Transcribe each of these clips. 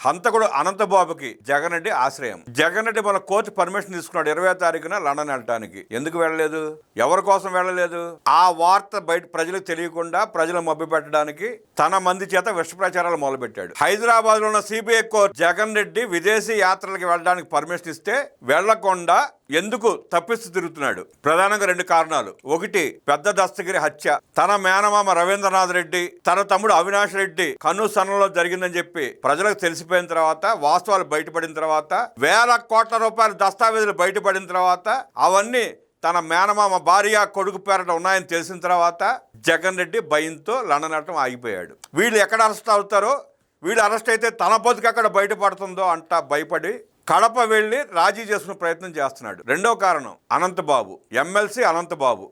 హంతకుడు అనంతబాబుకి జగన్ రెడ్డి ఆశ్రయం. జగన్ రెడ్డి మన కోర్టు పర్మిషన్ తీసుకున్నాడు 20వ తారీఖున లండన్ వెళ్ళటానికి. ఎందుకు వెళ్ళలేదు? ఎవరి కోసం వెళ్ళలేదు? ఆ వార్త బయట ప్రజలకు తెలియకుండా ప్రజలు మభ్యపెట్టడానికి తన మంది చేత విష ప్రచారాలు మొదలుపెట్టాడు. హైదరాబాద్ లో ఉన్న సిబిఐ కోర్టు జగన్ రెడ్డి విదేశీ యాత్రలకు వెళ్ళడానికి పర్మిషన్ ఇస్తే వెళ్లకుండా ఎందుకు తప్పిస్తూ తిరుగుతున్నాడు? ప్రధానంగా 2 కారణాలు. ఒకటి, పెద్ద దస్తగిరి హత్య. తన మేనమామ రవీంద్రనాథ్ రెడ్డి, తన తమ్ముడు అవినాష్ రెడ్డి కన్నుసన్నలో జరిగిందని చెప్పి ప్రజలకు తెలిసిపోయిన తర్వాత, వాస్తవాలు బయటపడిన తర్వాత, వేల కోట్ల రూపాయల దస్తావేజులు బయటపడిన తర్వాత, అవన్నీ తన మేనమామ భార్య కొడుకు పేరట ఉన్నాయని తెలిసిన తర్వాత జగన్ రెడ్డి భయంతో లండన్ వెళ్ళటం ఆగిపోయాడు. వీళ్ళు ఎక్కడ అరెస్ట్ అవుతారో, వీళ్ళు అరెస్ట్ అయితే తన బతుకు ఎక్కడ బయటపడుతుందో అంట భయపడి కడప వెళ్లి రాజీ చేసుకునే ప్రయత్నం చేస్తున్నాడు. 2వ కారణం అనంతబాబు, ఎమ్మెల్సీ అనంతబాబు.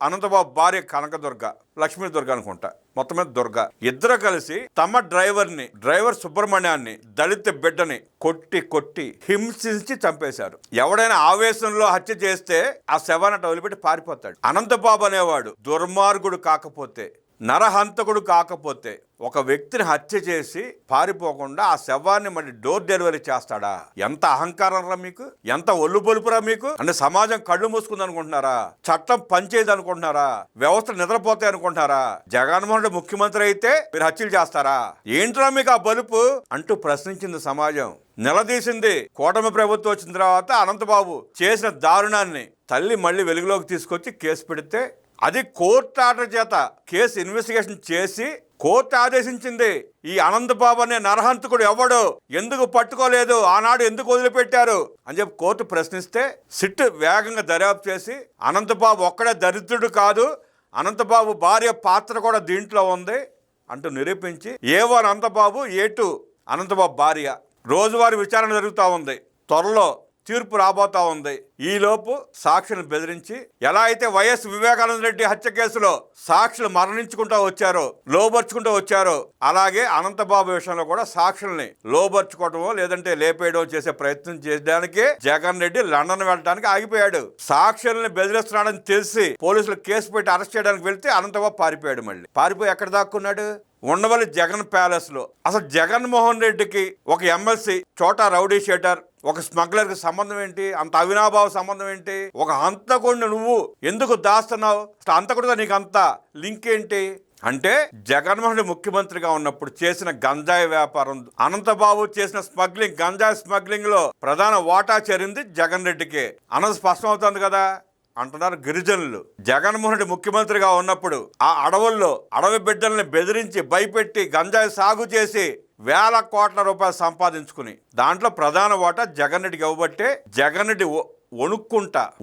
అనంతబాబు భార్య కనకదుర్గ, లక్ష్మీదుర్గ అనుకుంటా, మొత్తం మీద దుర్గ, ఇద్దరు కలిసి తమ డ్రైవర్ సుబ్రహ్మణ్యాన్ని, దళిత బిడ్డని కొట్టి హింసించి చంపేశారు. ఎవడైనా ఆవేశంలో హత్య చేస్తే ఆ శవాన్ని వదిలిపెట్టి పారిపోతాడు. అనంతబాబు అనేవాడు దుర్మార్గుడు కాకపోతే, నరహంతకుడు కాకపోతే, ఒక వ్యక్తిని హత్య చేసి పారిపోకుండా ఆ శవాన్ని మళ్ళీ డోర్ డెలివరీ చేస్తాడా? ఎంత అహంకారం రా మీకు, ఎంత ఒళ్ళు బొలుపురా మీకు. అంటే సమాజం కళ్ళు మూసుకుంది అనుకుంటున్నారా? చట్టం పనిచేయదు అనుకుంటున్నారా? వ్యవస్థ నిద్రపోతాయి అనుకుంటున్నారా? జగన్మోహన్ రెడ్డి ముఖ్యమంత్రి అయితే మీరు హత్యలు చేస్తారా? ఏంట్రా మీకు ఆ బలుపు అంటూ ప్రశ్నించింది సమాజం, నిలదీసింది. కూటమి ప్రభుత్వం వచ్చిన తర్వాత అనంతబాబు చేసిన దారుణాన్ని తల్లి మళ్ళీ వెలుగులోకి తీసుకొచ్చి కేసు పెడితే, అది కోర్టు ఆర్డర్ చేత కేసు ఇన్వెస్టిగేషన్ చేసి కోర్టు ఆదేశించింది. ఈ అనంతబాబు అనే నరహంతకుడు ఎవడు, ఎందుకు పట్టుకోలేదు, ఆనాడు ఎందుకు వదిలిపెట్టారు అని చెప్పి కోర్టు ప్రశ్నిస్తే సిట్ వేగంగా దర్యాప్తు చేసి అనంతబాబు ఒక్కడే దరిద్రుడు కాదు, అనంతబాబు భార్య పాత్ర కూడా దీంట్లో ఉంది అంటూ నిరూపించి A1 అనంతబాబు, A2 అనంతబాబు భార్య రోజువారీ విచారణ జరుగుతూ ఉంది. త్వరలో తీర్పు రాబోతా ఉంది. ఈలోపు సాక్షులను బెదిరించి, ఎలా అయితే వైఎస్ వివేకానంద రెడ్డి హత్య కేసులో సాక్షులు మరణించుకుంటూ వచ్చారో, లోబర్చుకుంటూ వచ్చారో, అలాగే అనంతబాబు విషయంలో కూడా సాక్షుల్ని లోబర్చుకోవటమో లేదంటే లేపేయడం చేసే ప్రయత్నం చేయడానికి జగన్ రెడ్డి లండన్ వెళ్ళడానికి ఆగిపోయాడు. సాక్షుల్ని బెదిరిస్తున్నాడని తెలిసి పోలీసులు కేసు పెట్టి అరెస్ట్ చేయడానికి వెళ్తే అనంతబాబు పారిపోయాడు. మళ్ళీ పారిపోయి ఎక్కడ దాక్కున్నాడు? ఉండవల్లి జగన్ ప్యాలెస్ లో. అసలు జగన్మోహన్ రెడ్డికి ఒక ఎమ్మెల్సీ చోటా రౌడీ షీటర్, ఒక స్మగ్లర్కి సంబంధం ఏంటి? అంత అవినాభావ సంబంధం ఏంటి? ఒక హంతకుడిని నువ్వు ఎందుకు దాస్తున్నావు? అసలు హంతకుడితో నీకు అంత లింక్ ఏంటి అంటే, జగన్మోహన్ రెడ్డి ముఖ్యమంత్రిగా ఉన్నప్పుడు చేసిన గంజాయి వ్యాపారం, అనంతబాబు చేసిన స్మగ్లింగ్, గంజాయి స్మగ్లింగ్ లో ప్రధాన వాటా చేరింది జగన్ రెడ్డికే అన్నది స్పష్టం అవుతుంది కదా అంటున్నారు గిరిజనులు. జగన్మోహన్ రెడ్డి ముఖ్యమంత్రిగా ఉన్నప్పుడు ఆ అడవుల్లో అడవి బిడ్డల్ని బెదిరించి భయపెట్టి గంజాయి సాగు చేసి వేల కోట్ల రూపాయలు సంపాదించుకుని దాంట్లో ప్రధాన వాటా జగన్ రెడ్డికి ఇవ్వబట్టే జగన్ రెడ్డి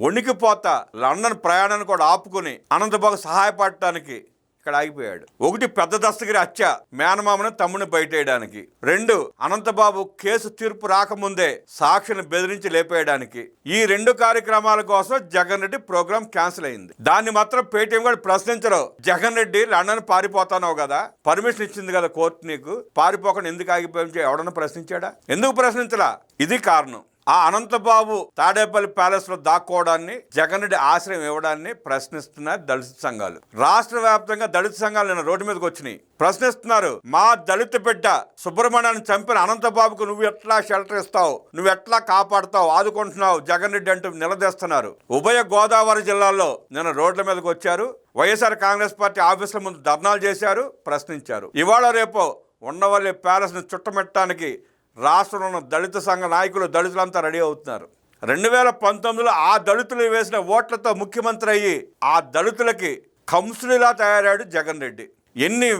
వణికిపోతా లండన్ ప్రయాణాన్ని కూడా ఆపుకుని అనంతబాబు సహాయపడటానికి ఇక్కడ ఆగిపోయాడు. ఒకటి, పెద్ద దస్తగిరి హత్య, మేనమామను తమ్ముని బయటేయడానికి. 2, అనంతబాబు కేసు తీర్పు రాకముందే సాక్షిని బెదిరించి లేపేయడానికి. ఈ 2 కార్యక్రమాల కోసం జగన్ రెడ్డి ప్రోగ్రాం క్యాన్సిల్ అయింది. దాన్ని మాత్రం పేటీఎం కూడా ప్రశ్నించరు. జగన్ రెడ్డి లండన్ పారిపోతానావు కదా, పర్మిషన్ ఇచ్చింది కదా కోర్టు, నీకు పారిపోకుండా ఎందుకు ఆగిపోయి ఎవడన్నా ప్రశ్నించాడా? ఎందుకు ప్రశ్నించలా? ఇది కారణం. ఆ అనంతబాబు తాడేపల్లి ప్యాలెస్ లో దాక్కోవడాన్ని, జగన్ రెడ్డి ఆశ్రయం ఇవ్వడాన్ని ప్రశ్నిస్తున్నారు దళిత సంఘాలు. రాష్ట్ర వ్యాప్తంగా దళిత సంఘాలు నిన్న రోడ్డు మీదకి వచ్చినాయి, ప్రశ్నిస్తున్నారు. మా దళిత బిడ్డ సుబ్రహ్మణ్యాన్ని చంపిన అనంతబాబుకు నువ్వు ఎట్లా షెల్టర్ ఇస్తావు, నువ్వు ఎట్లా కాపాడుతావు, ఆదుకుంటున్నావు జగన్ రెడ్డి అంటూ నిలదీస్తున్నారు. ఉభయ గోదావరి జిల్లాల్లో నిన్న రోడ్ల మీదకి వచ్చారు. వైఎస్ఆర్ కాంగ్రెస్ పార్టీ ఆఫీసుల ముందు ధర్నాలు చేశారు, ప్రశ్నించారు. ఇవాళ రేపో ఉండవల్లి ప్యాలెస్ ను చుట్టమెట్టడానికి రాష్ట్రంలో ఉన్న దళిత సంఘ నాయకులు, దళితులంతా రెడీ అవుతున్నారు. 2019లో ఆ దళితులు వేసిన ఓట్లతో ముఖ్యమంత్రి అయ్యి ఆ దళితులకి కంసుడిలా తయారాడు జగన్ రెడ్డి. ఎన్ని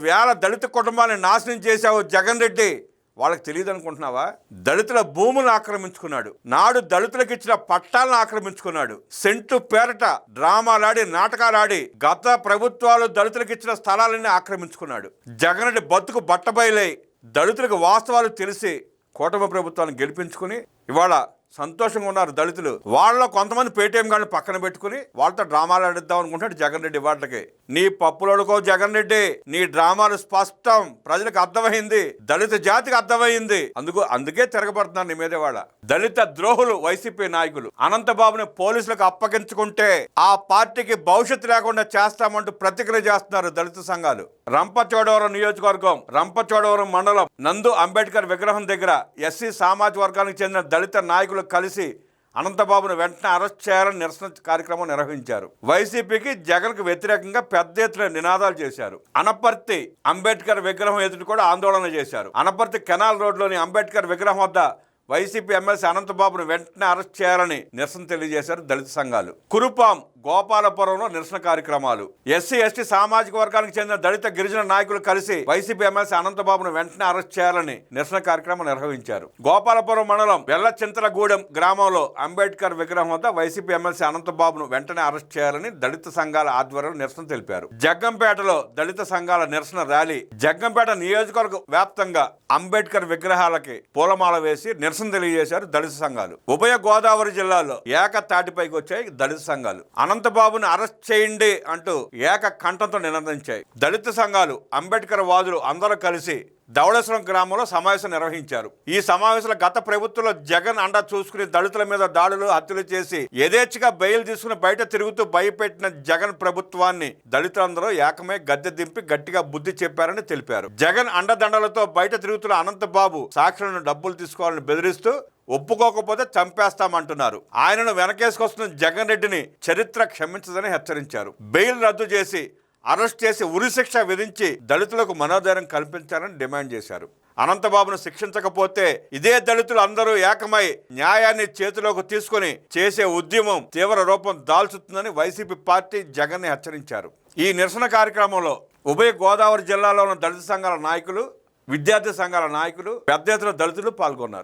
వేల దళిత కుటుంబాన్ని నాశనం చేశావు జగన్ రెడ్డి, వాళ్ళకి తెలియదు అనుకుంటున్నావా? దళితుల భూములను ఆక్రమించుకున్నాడు, నాడు దళితులకు ఇచ్చిన పట్టాలను ఆక్రమించుకున్నాడు, సెంటు పేరట డ్రామాలాడి నాటకాలాడి గత ప్రభుత్వాలు దళితులకు ఇచ్చిన స్థలాలన్నీ ఆక్రమించుకున్నాడు. జగన్ రెడ్డి బతుకు బట్టబయలై దళితులకు వాస్తవాలు తెలిసి కూటమి ప్రభుత్వాన్ని గెలిపించుకుని ఇవాళ సంతోషంగా ఉన్నారు దళితులు. వాళ్ళలో కొంతమంది పేటీఎం గారిని పక్కన పెట్టుకుని వాళ్ళతో డ్రామాలు ఆడిద్దాం అనుకుంటాడు జగన్ రెడ్డి. వాటికి నీ పప్పులోడుకో జగన్ రెడ్డి, నీ డ్రామాలు స్పష్టం, ప్రజలకు అర్థమైంది, దళిత జాతికి అర్థమైంది. అందుకే తిరగబడుతున్నారు నీ మీదే వాళ్ళ దళిత ద్రోహులు వైసీపీ నాయకులు. అనంతబాబుని పోలీసులకు అప్పగించుకుంటే ఆ పార్టీకి భవిష్యత్తు లేకుండా చేస్తామంటూ ప్రతిక్రియ చేస్తున్నారు దళిత సంఘాలు. రంపచోడవరం నియోజకవర్గం, రంపచోడవరం మండలం నందు అంబేద్కర్ విగ్రహం దగ్గర ఎస్సీ సామాజిక వర్గానికి చెందిన దళిత నాయకులు కలిసి అనంతబాబును వెంటనే అరెస్ట్ చేయాలని నిరసన కార్యక్రమం నిర్వహించారు. వైసీపీకి జగన్కు వ్యతిరేకంగా పెద్ద ఎత్తున నినాదాలు చేశారు. అనపర్తి అంబేద్కర్ విగ్రహం ఎదుటి కూడా ఆందోళన చేశారు. అనపర్తి కెనాల్ రోడ్లోని అంబేద్కర్ విగ్రహం వద్ద వైసీపీ ఎమ్మెల్సీ అనంతబాబును వెంటనే అరెస్ట్ చేయాలని నిరసన తెలియజేశారు దళిత సంఘాలు. కురుపాం, గోపాలపురంలో నిరసన కార్యక్రమాలు. ఎస్సీ ఎస్టీ సామాజిక వర్గానికి చెందిన దళిత గిరిజన నాయకులు కలిసి వైసీపీ ఎమ్మెల్సీ అనంతబాబును వెంటనే అరెస్ట్ చేయాలని నిరసన కార్యక్రమం నిర్వహించారు. గోపాలపురం మండలం వెల్లచింతలగూడెం గ్రామంలో అంబేద్కర్ విగ్రహం వద్ద వైసీపీ ఎమ్మెల్సీ అనంతబాబును వెంటనే అరెస్ట్ చేయాలని దళిత సంఘాల ఆధ్వర్యంలో నిరసన తెలిపారు. జగ్గంపేటలో దళిత సంఘాల నిరసన ర్యాలీ. జగ్గంపేట నియోజకవర్గ వ్యాప్తంగా అంబేద్కర్ విగ్రహాలకి పూలమాల వేసి నిరసన తెలియజేశారు దళిత సంఘాలు. ఉభయ గోదావరి జిల్లాలో ఏకతాటిపైకి వచ్చాయి దళిత సంఘాలు. అనంతబాబును అరెస్ట్ చేయండి అంటూ ఏక కంఠంతో నినదించాయి దళిత సంఘాలు. అంబేద్కర్ వాదులు అందరూ కలిసి ధవళేశ్వరం గ్రామంలో సమావేశం నిర్వహించారు. ఈ సమావేశంలో గత ప్రభుత్వంలో జగన్ అండ చూసుకుని దళితుల మీద దాడులు, హత్యలు చేసి యథేచ్ఛగా బెయిల్ తీసుకుని బయట తిరుగుతూ భయపెట్టిన జగన్ ప్రభుత్వాన్ని దళితులందరూ ఏకమై గద్దె దింపి గట్టిగా బుద్ధి చెప్పారని తెలిపారు. జగన్ అండదండలతో బయట తిరుగుతున్న అనంతబాబు సాక్షులను డబ్బులు తీసుకోవాలని బెదిరిస్తూ ఒప్పుకోకపోతే చంపేస్తామంటున్నారు. ఆయనను వెనకేసుకొస్తున్న జగన్ రెడ్డిని చరిత్ర క్షమించదని హెచ్చరించారు. బెయిల్ రద్దు చేసి అరెస్ట్ చేసి ఉరిశిక్ష విధించి దళితులకు మనోధైర్యం కల్పించాలని డిమాండ్ చేశారు. అనంతబాబును శిక్షించకపోతే ఇదే దళితులు అందరూ ఏకమై న్యాయాన్ని చేతిలోకి తీసుకుని చేసే ఉద్యమం తీవ్ర రూపం దాల్చుతుందని వైసీపీ పార్టీ జగన్ని హెచ్చరించారు. ఈ నిరసన కార్యక్రమంలో ఉభయ గోదావరి జిల్లాలో ఉన్న దళిత సంఘాల నాయకులు, విద్యార్థి సంఘాల నాయకులు, పెద్ద ఎత్తున దళితులు పాల్గొన్నారు.